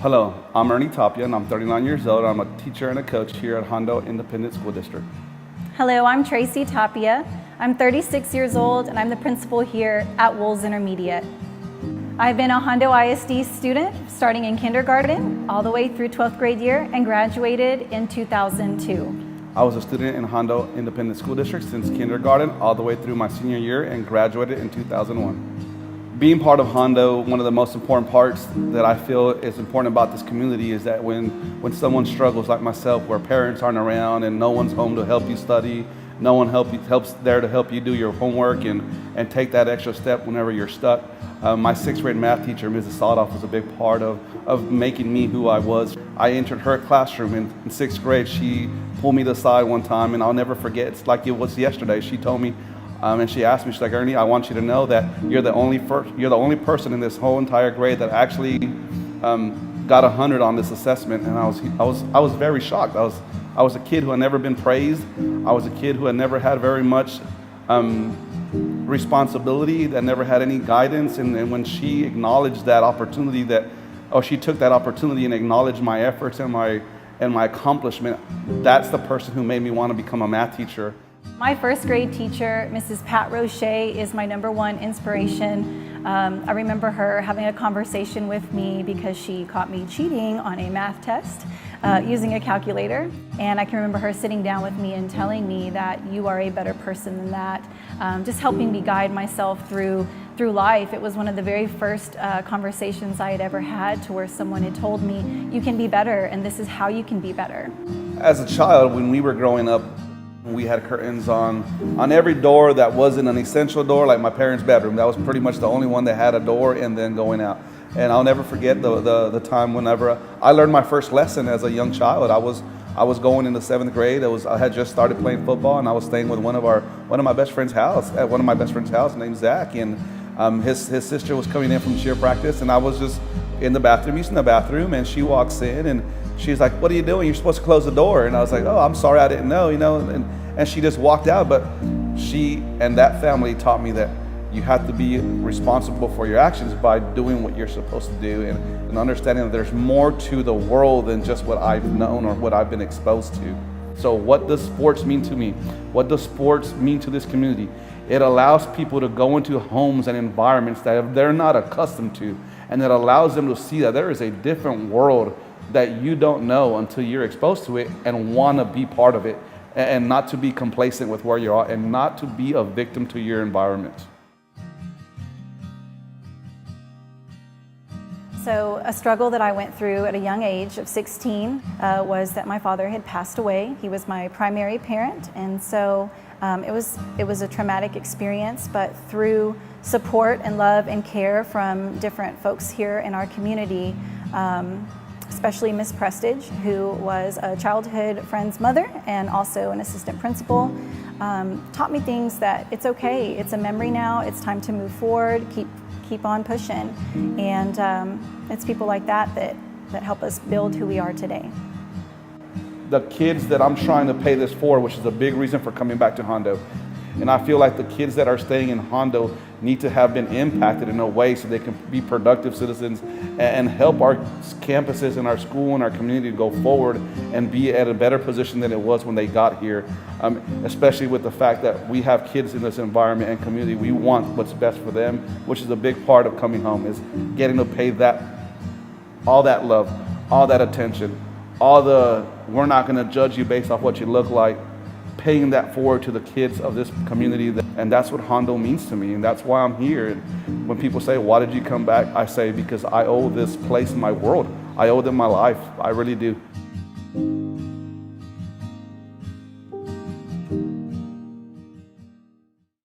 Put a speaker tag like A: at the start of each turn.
A: Hello, I'm Ernie Tapia and I'm 39 years old. I'm a teacher and a coach here at Hondo Independent School District.
B: Hello, I'm Tracy Tapia. I'm 36 years old and I'm the principal here at Wolves Intermediate. I've been a Hondo ISD student starting in kindergarten all the way through 12th grade year and graduated in 2002.
A: I was a student in Hondo Independent School District since kindergarten all the way through my senior year and graduated in 2001. Being part of Hondo, one of the most important parts that I feel is important about this community is that when someone struggles like myself, where parents aren't around and no one's home to help you study, no one helps there to help you do your homework and take that extra step whenever you're stuck. My sixth grade math teacher, Mrs. Saldoff, was a big part of making me who I was. I entered her classroom in sixth grade. She pulled me to the side one time, and I'll never forget. It's like it was yesterday. She told me, and she asked me, she's like, Ernie, I want you to know that you're the only person in this whole entire grade that actually got 100 on this assessment. And I was very shocked. I was a kid who had never been praised. I was a kid who had never had very much responsibility, that never had any guidance. And when she acknowledged that opportunity, she took that opportunity and acknowledged my efforts and my accomplishment, that's the person who made me want to become a math teacher.
B: My first grade teacher, Mrs. Pat Roche, is my #1 inspiration. I remember her having a conversation with me because she caught me cheating on a math test using a calculator. And I can remember her sitting down with me and telling me that you are a better person than that, just helping me guide myself through life. It was one of the very first conversations I had ever had to where someone had told me, you can be better and this is how you can be better.
A: As a child, when we were growing up, we had curtains on every door that wasn't an essential door, like my parents' bedroom. That was pretty much the only one that had a door and then going out. And I'll never forget the time whenever I learned my first lesson as a young child. I was going into 7th grade. I had just started playing football, and I was staying with one of my best friend's house named Zach, and his sister was coming in from cheer practice, and I was just in the bathroom, using the bathroom, and she walks in and she's like, "What are you doing? You're supposed to close the door." And I was like, "Oh, I'm sorry, I didn't know," and she just walked out. But she and that family taught me that you have to be responsible for your actions by doing what you're supposed to do and understanding that there's more to the world than just what I've known or what I've been exposed to. So what does sports mean to me? What does sports mean to this community? It allows people to go into homes and environments that they're not accustomed to, and it allows them to see that there is a different world that you don't know until you're exposed to it and want to be part of it, and not to be complacent with where you are and not to be a victim to your environment.
B: So a struggle that I went through at a young age of 16 was that my father had passed away. He was my primary parent, and so it was a traumatic experience, but through support and love and care from different folks here in our community, especially Miss Prestige, who was a childhood friend's mother and also an assistant principal, taught me things that it's okay, it's a memory now, it's time to move forward, keep on pushing. And it's people like that help us build who we are today.
A: The kids that I'm trying to pay this for, which is a big reason for coming back to Hondo, and I feel like the kids that are staying in Hondo need to have been impacted in a way so they can be productive citizens and help our campuses and our school and our community go forward and be at a better position than it was when they got here. Especially with the fact that we have kids in this environment and community. We want what's best for them, which is a big part of coming home, is getting to pay all that love, all that attention, we're not going to judge you based off what you look like, paying that forward to the kids of this community. And that's what Hondo means to me, and that's why I'm here. And when people say, "Why did you come back?" I say, because I owe this place my world. I owe them my life. I really do.